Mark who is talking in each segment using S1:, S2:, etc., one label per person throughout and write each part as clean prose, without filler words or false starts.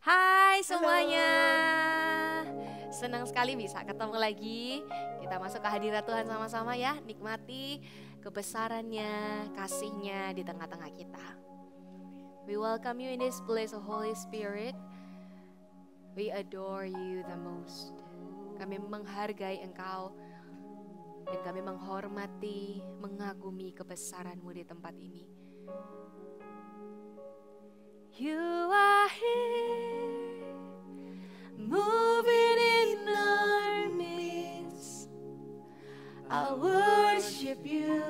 S1: Hai semuanya.
S2: Halo.
S1: Senang sekali bisa ketemu lagi. Kita masuk ke hadirat Tuhan sama-sama ya. Nikmati kebesarannya, kasihnya di tengah-tengah kita. We welcome you in this place, of Holy Spirit. We adore you the most. Kami menghargai Engkau dan kami menghormati, mengagumi kebesaran-Mu di tempat ini. You are here, moving in our midst. I worship you,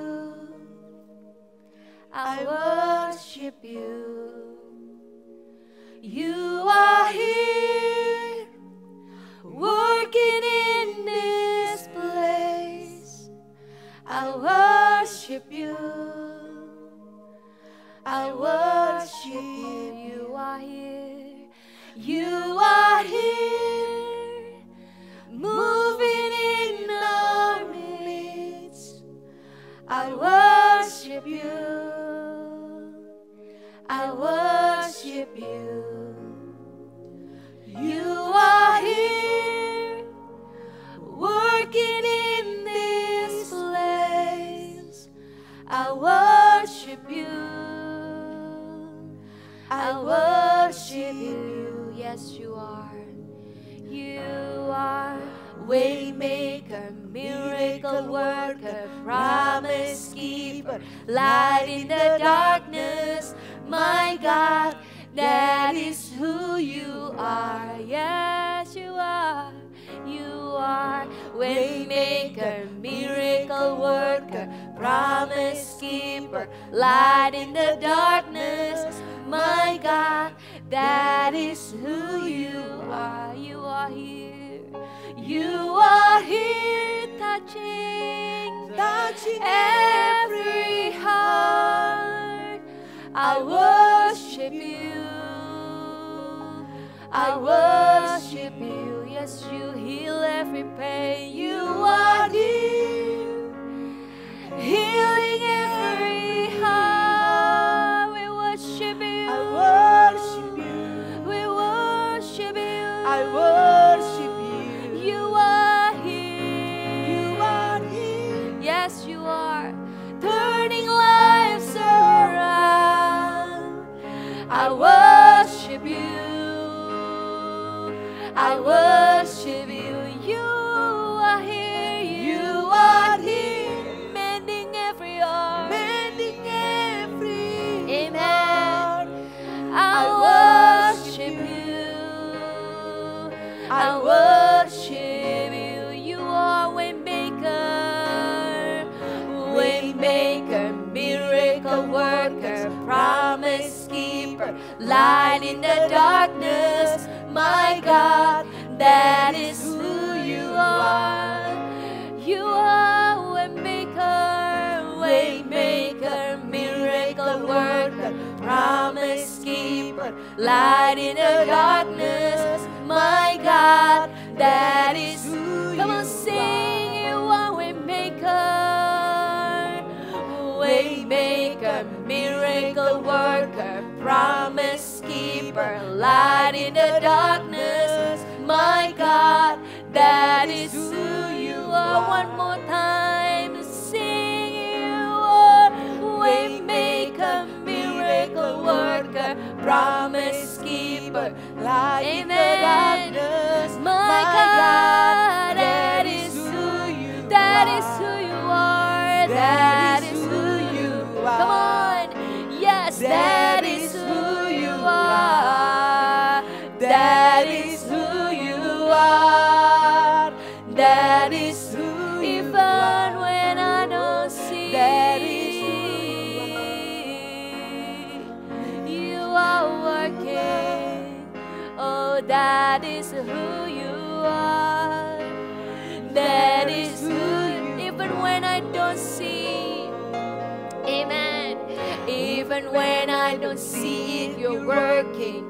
S1: I worship you. You are here, working in this place. I worship you, I worship you. You are here, you are here, moving in our midst. I worship you, I worship you. You are here, working in this place. I worship you, I worship you. Yes, you are. You are waymaker, miracle worker, promise keeper, light in the darkness. My God, that is who you are. Yes, you are. You are waymaker, miracle worker, promise keeper, light in the darkness. My God, that is who you are. You are here. You are here, touching every heart. I worship you, I worship you. Yes, you heal every pain. You are here, healing every heart. We worship you,
S2: I worship you,
S1: we worship you.
S2: I worship you.
S1: You are here,
S2: You are here,
S1: yes, you are turning lives around. I worship you, I worship you. You are here, you are here, mending every heart.
S2: mending every
S1: Amen.
S2: heart.
S1: I worship you, I worship you. You are waymaker, waymaker, miracle worker, promise keeper, light in the darkness. My God, that is who you are. You are waymaker, waymaker, miracle worker, promise keeper, light in the darkness. My God, that is who. Come on, sing. You are waymaker, waymaker, miracle worker, promise keeper, light in the darkness. My God, that is who you are. One more time, sing. You are waymaker, miracle worker, promise keeper,
S2: Light in the
S1: Amen.
S2: darkness.
S1: My God, that is
S2: who you
S1: that
S2: are.
S1: is who you are. That is who you are. Come on. Yes, that is who you are. That is who you are. That is who you are. Even when I don't see,
S2: That is who
S1: you are working. Oh, that is who you are. That is who you, even when I don't see. Amen. Even when I don't see it, you're working.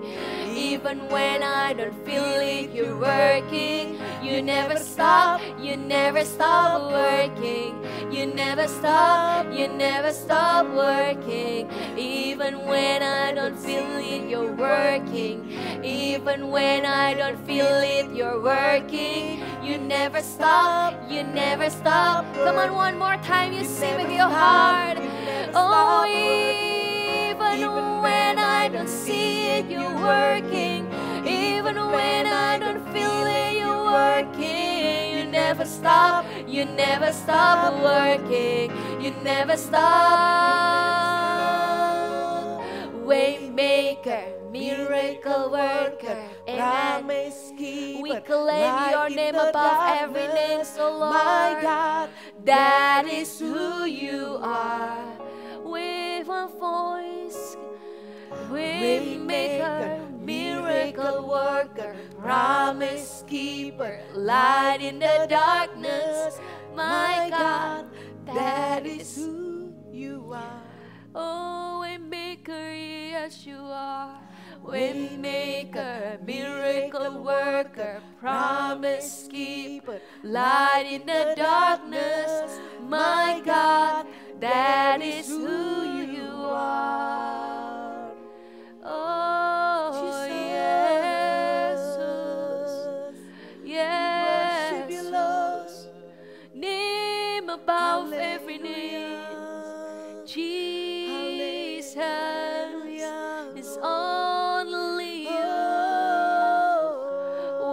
S1: Even when I don't feel it, you're working. You never stop, you never stop working. You never stop working. Even when I don't feel it, you're working. Even when I don't feel it, you're working. You never stop, you never stop. Come on, one more time, you sing with your heart. Oh, even when I don't see it, you're working. Even when I don't feel it, you're working. You never stop working. You never stop. Waymaker, miracle worker, amen.
S2: Promise keeper,
S1: We claim your
S2: light in
S1: name
S2: the
S1: above every
S2: darkness.
S1: name, so Lord,
S2: My God,
S1: that is who you are. With a voice, Waymaker, miracle worker, promise keeper, light in the darkness. My God, that is
S2: who you are.
S1: Oh, Waymaker, yes you are. Waymaker, miracle worker, promise keeper, light in the darkness. My God, that is who you are. Oh, yes,
S2: Worship you, Lord.
S1: name above every name. Jesus is only you.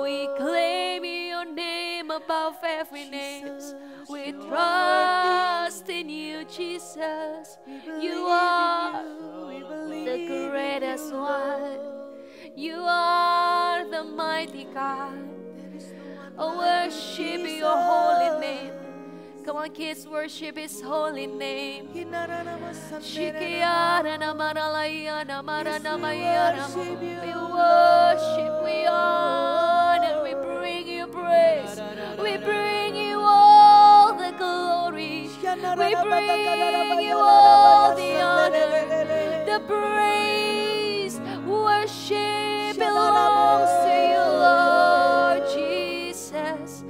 S1: We claim your name above every name. We trust in you, Jesus. You are the greatest one. You are the mighty God. Oh, worship your holy name. Come on, kids, worship his holy name. We worship, we honor, we bring you praise. We bring you all the glory. We bring you all the honor, the praise. Worship belongs to you, Lord Jesus.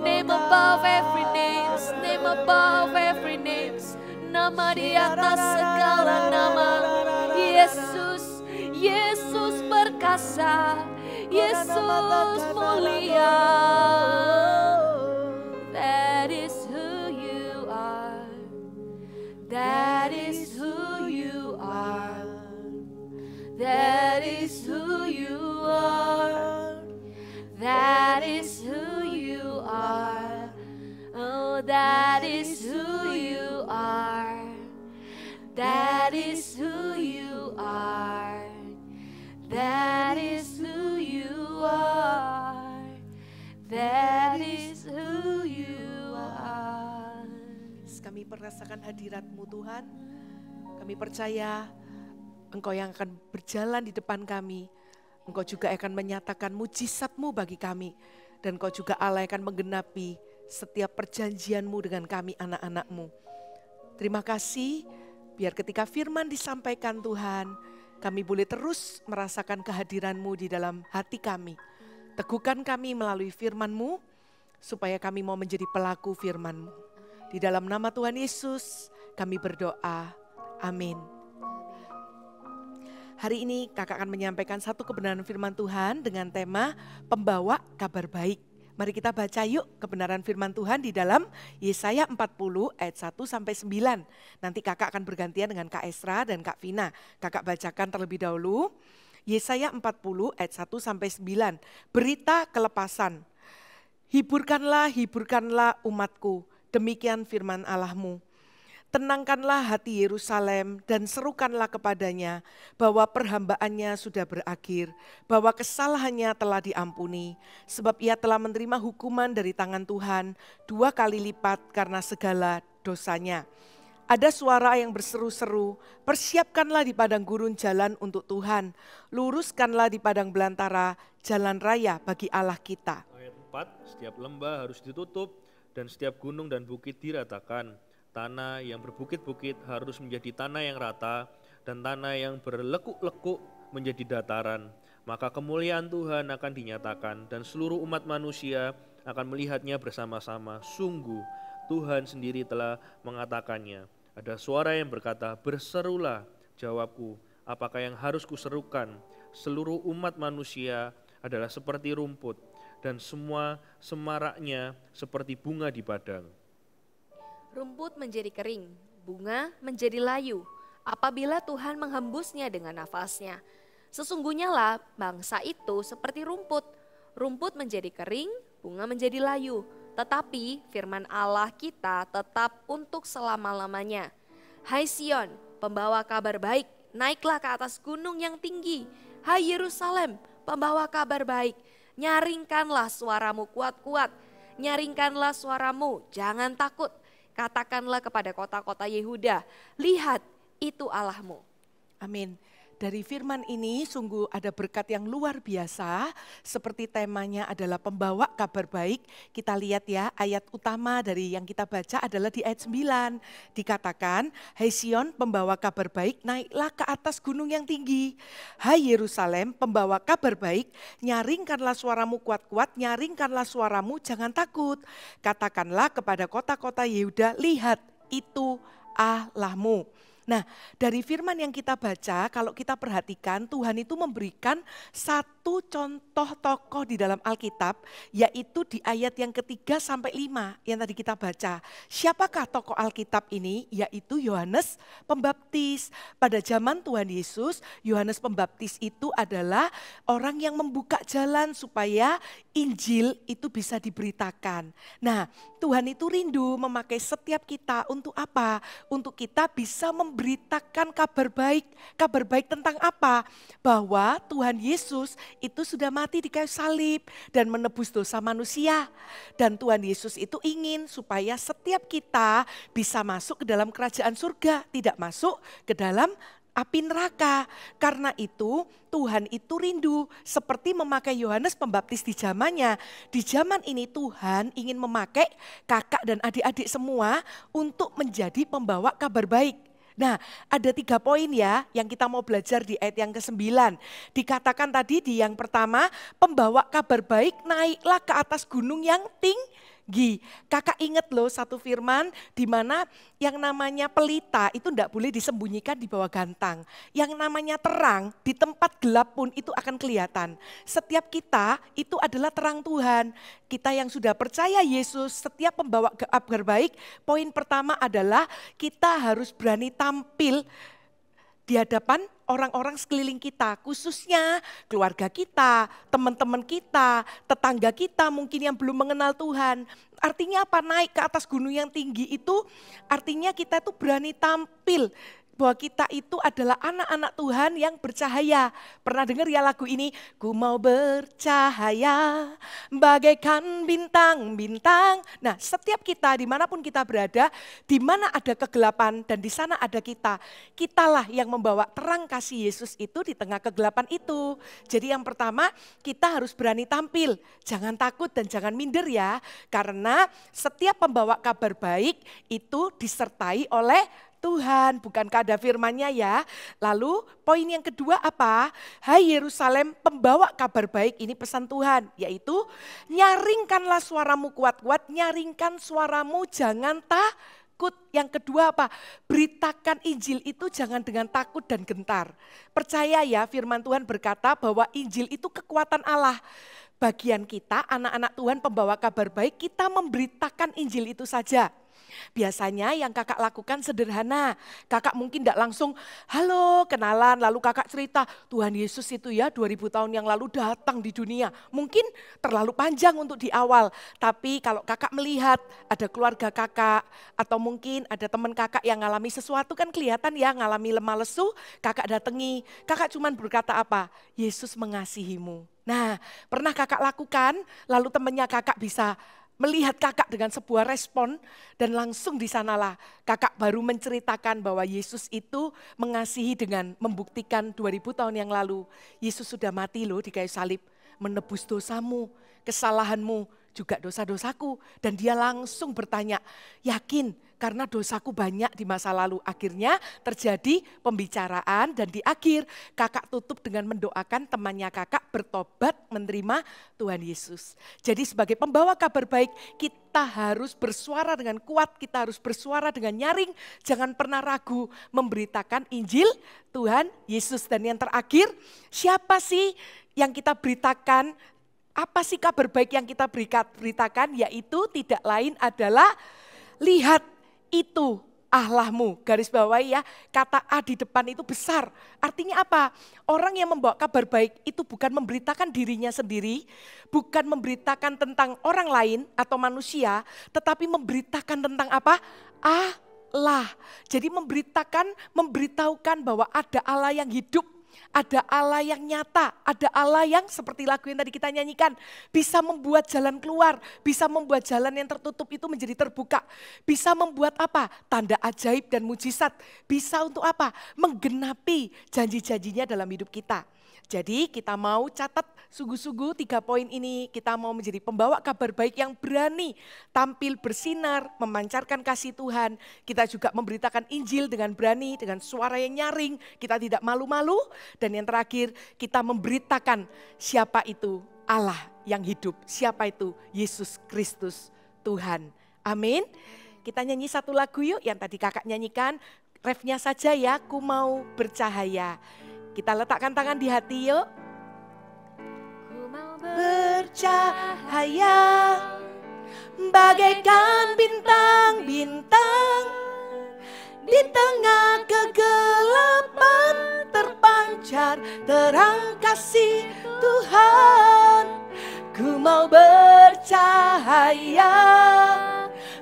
S1: Name above every name, name above every name. Nama di atas segala nama. Yesus, Yesus perkasa, Yesus mulia. That is who you are. That is who you are. That is who you are. That is who you are. Oh, that is who you are. That is who you are. That is who you are. That is who you are.
S2: Kami merasakan hadirat-Mu Tuhan. Kami percaya Engkau yang akan berjalan di depan kami. Engkau juga akan menyatakan mujizat-Mu bagi kami. Dan Engkau juga Allah akan menggenapi setiap perjanjian-Mu dengan kami anak-anak-Mu. Terima kasih, biar ketika firman disampaikan Tuhan, kami boleh terus merasakan kehadiran-Mu di dalam hati kami. Teguhkan kami melalui firman-Mu, supaya kami mau menjadi pelaku firman-Mu. Di dalam nama Tuhan Yesus kami berdoa. Amin. Hari ini kakak akan menyampaikan satu kebenaran firman Tuhan dengan tema pembawa kabar baik. Mari kita baca yuk kebenaran firman Tuhan di dalam Yesaya 40 ayat 1 sampai 9. Nanti kakak akan bergantian dengan Kak Esra dan Kak Vina. Kakak bacakan terlebih dahulu. Yesaya 40 ayat 1 sampai 9. Berita kelepasan. Hiburkanlah, hiburkanlah umatku. Demikian firman Allahmu. Tenangkanlah hati Yerusalem dan serukanlah kepadanya bahwa perhambaannya sudah berakhir, bahwa kesalahannya telah diampuni, sebab ia telah menerima hukuman dari tangan Tuhan 2 kali lipat karena segala dosanya. Ada suara yang berseru-seru, persiapkanlah di padang gurun jalan untuk Tuhan, luruskanlah di padang belantara jalan raya bagi Allah kita.
S3: Ayat 4, setiap lembah harus ditutup dan setiap gunung dan bukit diratakan. Tanah yang berbukit-bukit harus menjadi tanah yang rata dan tanah yang berlekuk-lekuk menjadi dataran. Maka kemuliaan Tuhan akan dinyatakan dan seluruh umat manusia akan melihatnya bersama-sama. Sungguh, Tuhan sendiri telah mengatakannya. Ada suara yang berkata, berserulah. Jawabku, apakah yang harus kuserukan? Seluruh umat manusia adalah seperti rumput, dan semua semaraknya seperti bunga di padang.
S1: Rumput menjadi kering, bunga menjadi layu, apabila Tuhan menghembusnya dengan nafasnya. Sesungguhnya lah bangsa itu seperti rumput. Rumput menjadi kering, bunga menjadi layu. Tetapi firman Allah kita tetap untuk selama-lamanya. Hai Sion, pembawa kabar baik, naiklah ke atas gunung yang tinggi. Hai Yerusalem, pembawa kabar baik, nyaringkanlah suaramu kuat-kuat. Nyaringkanlah suaramu, jangan takut. Katakanlah kepada kota-kota Yehuda, lihat itu Allahmu.
S2: Amin. Dari firman ini sungguh ada berkat yang luar biasa, seperti temanya adalah pembawa kabar baik. Kita lihat ya, ayat utama dari yang kita baca adalah di ayat 9. Dikatakan, hai Sion pembawa kabar baik, naiklah ke atas gunung yang tinggi. Hai Yerusalem pembawa kabar baik, nyaringkanlah suaramu kuat-kuat, nyaringkanlah suaramu jangan takut. Katakanlah kepada kota-kota Yehuda, lihat itu Allahmu. Nah, dari firman yang kita baca, kalau kita perhatikan Tuhan itu memberikan satu contoh tokoh di dalam Alkitab, yaitu di ayat yang ketiga sampai 5 yang tadi kita baca. Siapakah tokoh Alkitab ini? Yaitu Yohanes Pembaptis. Pada zaman Tuhan Yesus, Yohanes Pembaptis itu adalah orang yang membuka jalan supaya Injil itu bisa diberitakan. Nah, Tuhan itu rindu memakai setiap kita untuk apa? Untuk kita bisa memberitakan kabar baik. Kabar baik tentang apa? Bahwa Tuhan Yesus itu sudah mati di kayu salib dan menebus dosa manusia. Dan Tuhan Yesus itu ingin supaya setiap kita bisa masuk ke dalam kerajaan surga, tidak masuk ke dalam api neraka. Karena itu Tuhan itu rindu seperti memakai Yohanes Pembaptis di zamannya. Di zaman ini Tuhan ingin memakai kakak dan adik-adik semua untuk menjadi pembawa kabar baik. Nah, ada 3 poin ya yang kita mau belajar di ayat yang ke-9. Dikatakan tadi di yang pertama, pembawa kabar baik naiklah ke atas gunung yang tinggi. Kakak ingat loh satu firman di mana yang namanya pelita itu tidak boleh disembunyikan di bawah gantang. Yang namanya terang di tempat gelap pun itu akan kelihatan. Setiap kita itu adalah terang Tuhan. Kita yang sudah percaya Yesus, setiap pembawa kabar baik, poin pertama adalah kita harus berani tampil di hadapan orang-orang sekeliling kita, khususnya keluarga kita, teman-teman kita, tetangga kita mungkin yang belum mengenal Tuhan. Artinya apa? Naik ke atas gunung yang tinggi itu artinya kita itu berani tampil bahwa kita itu adalah anak-anak Tuhan yang bercahaya. Pernah dengar ya lagu ini? Ku mau bercahaya bagaikan bintang-bintang. Nah, setiap kita dimanapun kita berada, di mana ada kegelapan dan di sana ada kita. Kitalah yang membawa terang kasih Yesus itu di tengah kegelapan itu. Jadi yang pertama kita harus berani tampil. Jangan takut dan jangan minder ya. Karena setiap pembawa kabar baik itu disertai oleh Tuhan, bukankah ada firman-Nya ya? Lalu poin yang kedua apa? Hai Yerusalem pembawa kabar baik, ini pesan Tuhan, yaitu nyaringkanlah suaramu kuat-kuat, nyaringkan suaramu jangan takut. Yang kedua apa? Beritakan Injil itu jangan dengan takut dan gentar. Percaya ya, firman Tuhan berkata bahwa Injil itu kekuatan Allah. Bagian kita anak-anak Tuhan pembawa kabar baik, kita memberitakan Injil itu saja. Biasanya yang kakak lakukan sederhana, kakak mungkin tidak langsung halo kenalan lalu kakak cerita Tuhan Yesus itu ya 2000 tahun yang lalu datang di dunia. Mungkin terlalu panjang untuk di awal, tapi kalau kakak melihat ada keluarga kakak atau mungkin ada teman kakak yang ngalami sesuatu kan kelihatan ya ngalami lemah lesu, kakak datangi, kakak cuman berkata apa? Yesus mengasihimu. Nah, pernah kakak lakukan lalu temannya kakak bisa melihat kakak dengan sebuah respon dan langsung di sanalah kakak baru menceritakan bahwa Yesus itu mengasihi dengan membuktikan 2000 tahun yang lalu. Yesus sudah mati loh di kayu salib, menebus dosamu, kesalahanmu, juga dosa-dosaku. Dan dia langsung bertanya, yakin karena dosaku banyak di masa lalu. Akhirnya terjadi pembicaraan dan di akhir kakak tutup dengan mendoakan temannya kakak bertobat menerima Tuhan Yesus. Jadi sebagai pembawa kabar baik kita harus bersuara dengan kuat, kita harus bersuara dengan nyaring. Jangan pernah ragu memberitakan Injil Tuhan Yesus. Dan yang terakhir, siapa sih yang kita beritakan? Apa sih kabar baik yang kita beritakan? Yaitu tidak lain adalah lihat itu Allahmu. Garis bawahi ya, kata A di depan itu besar. Artinya apa? Orang yang membawa kabar baik itu bukan memberitakan dirinya sendiri, bukan memberitakan tentang orang lain atau manusia, tetapi memberitakan tentang apa? Allah. Jadi memberitahukan bahwa ada Allah yang hidup, ada Allah yang nyata, ada Allah yang seperti lagu yang tadi kita nyanyikan, bisa membuat jalan keluar, bisa membuat jalan yang tertutup itu menjadi terbuka, bisa membuat apa? Tanda ajaib dan mujizat, bisa untuk apa? Menggenapi janji-janjinya dalam hidup kita. Jadi kita mau catat sungguh-sungguh 3 poin ini, kita mau menjadi pembawa kabar baik yang berani, tampil bersinar, memancarkan kasih Tuhan. Kita juga memberitakan Injil dengan berani, dengan suara yang nyaring, kita tidak malu-malu. Dan yang terakhir, kita memberitakan siapa itu Allah yang hidup, siapa itu Yesus Kristus Tuhan. Amin. Kita nyanyi satu lagu yuk yang tadi kakak nyanyikan, refnya saja ya, ku mau bercahaya. Kita letakkan tangan di hati yuk.
S1: Ku mau
S2: Bercahaya bagaikan bintang-bintang, di tengah kegelapan terpancar terang kasih Tuhan. Ku mau bercahaya,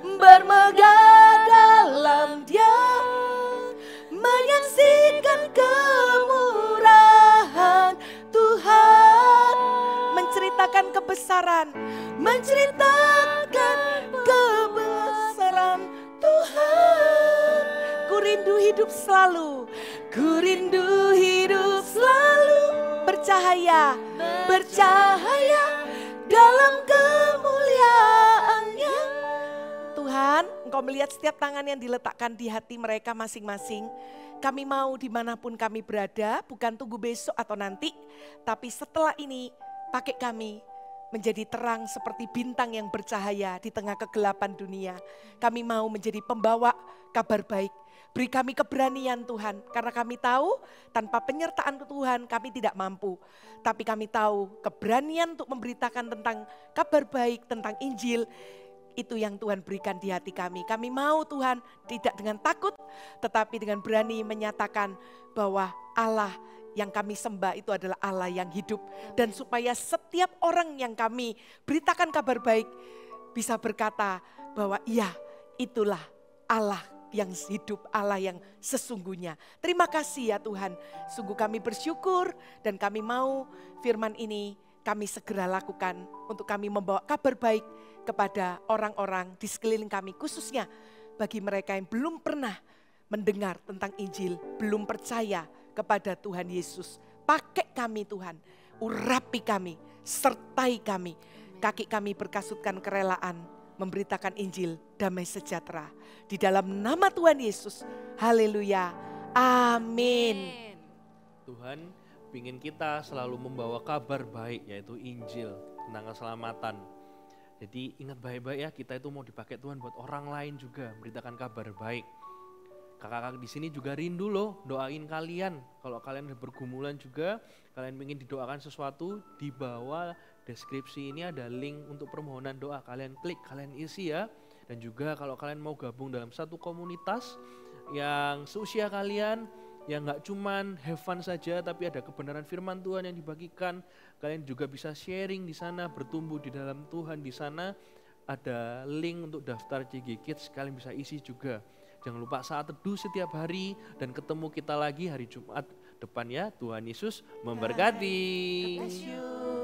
S2: bermegah dalam Dia, menyaksikan kemurahan Tuhan, menceritakan kebesaran, Tuhan. Ku rindu hidup selalu, ku rindu hidup selalu bercahaya dalam kemuliaan-Nya. Tuhan, Engkau melihat setiap tangan yang diletakkan di hati mereka masing-masing. Kami mau dimanapun kami berada, bukan tunggu besok atau nanti, tapi setelah ini pakai kami menjadi terang seperti bintang yang bercahaya di tengah kegelapan dunia. Kami mau menjadi pembawa kabar baik. Beri kami keberanian Tuhan, karena kami tahu tanpa penyertaan Tuhan kami tidak mampu. Tapi kami tahu keberanian untuk memberitakan tentang kabar baik, tentang Injil, itu yang Tuhan berikan di hati kami. Kami mau Tuhan tidak dengan takut, tetapi dengan berani menyatakan bahwa Allah yang kami sembah itu adalah Allah yang hidup. Dan supaya setiap orang yang kami beritakan kabar baik bisa berkata bahwa iya, itulah Allah yang hidup, Allah yang sesungguhnya. Terima kasih ya Tuhan, sungguh kami bersyukur dan kami mau firman ini kami segera lakukan untuk kami membawa kabar baik kepada orang-orang di sekeliling kami, khususnya bagi mereka yang belum pernah mendengar tentang Injil, belum percaya kepada Tuhan Yesus. Pakai kami Tuhan, urapi kami, sertai kami, kaki kami berkasutkan kerelaan memberitakan Injil damai sejahtera. Di dalam nama Tuhan Yesus, haleluya, amin.
S3: Tuhan ingin kita selalu membawa kabar baik, yaitu Injil tentang keselamatan. Jadi ingat baik-baik ya, kita itu mau dipakai Tuhan buat orang lain juga, memberitakan kabar baik. Kakak-kakak di sini juga rindu loh doain kalian. Kalau kalian udah bergumulan juga, kalian ingin didoakan sesuatu, di bawah deskripsi ini ada link untuk permohonan doa. Kalian klik, kalian isi ya. Dan juga kalau kalian mau gabung dalam satu komunitas yang seusia kalian, yang gak cuman have fun saja, tapi ada kebenaran firman Tuhan yang dibagikan. Kalian juga bisa sharing di sana, bertumbuh di dalam Tuhan di sana. Ada link untuk daftar CG Kids, kalian bisa isi juga. Jangan lupa saat teduh setiap hari dan ketemu kita lagi hari Jumat depan ya. Tuhan Yesus memberkati.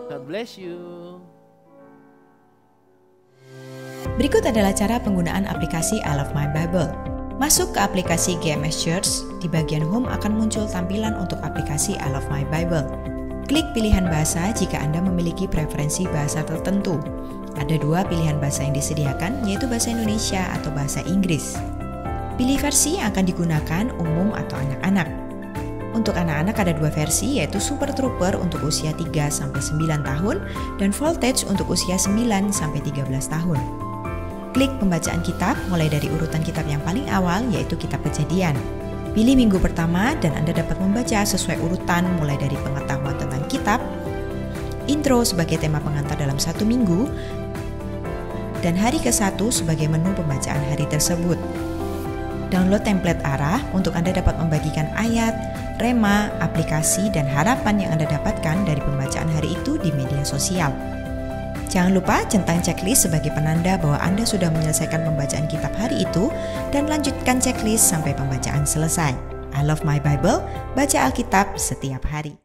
S3: God bless you.
S4: Berikut adalah cara penggunaan aplikasi I Love My Bible. Masuk ke aplikasi GMS Church, di bagian home akan muncul tampilan untuk aplikasi I Love My Bible. Klik pilihan bahasa jika Anda memiliki preferensi bahasa tertentu. Ada 2 pilihan bahasa yang disediakan, yaitu bahasa Indonesia atau bahasa Inggris. Pilih versi yang akan digunakan umum atau anak-anak. Untuk anak-anak ada 2 versi, yaitu Super Trooper untuk usia 3-9 tahun dan Voltage untuk usia 9-13 tahun. Klik pembacaan kitab mulai dari urutan kitab yang paling awal, yaitu kitab Kejadian. Pilih minggu pertama dan Anda dapat membaca sesuai urutan mulai dari pengetahuan tentang kitab, intro sebagai tema pengantar dalam 1 minggu, dan hari ke-1 sebagai menu pembacaan hari tersebut. Download template arah untuk Anda dapat membagikan ayat, rema, aplikasi, dan harapan yang Anda dapatkan dari pembacaan hari itu di media sosial. Jangan lupa centang checklist sebagai penanda bahwa Anda sudah menyelesaikan pembacaan kitab hari itu dan lanjutkan checklist sampai pembacaan selesai. I Love My Bible, baca Alkitab setiap hari.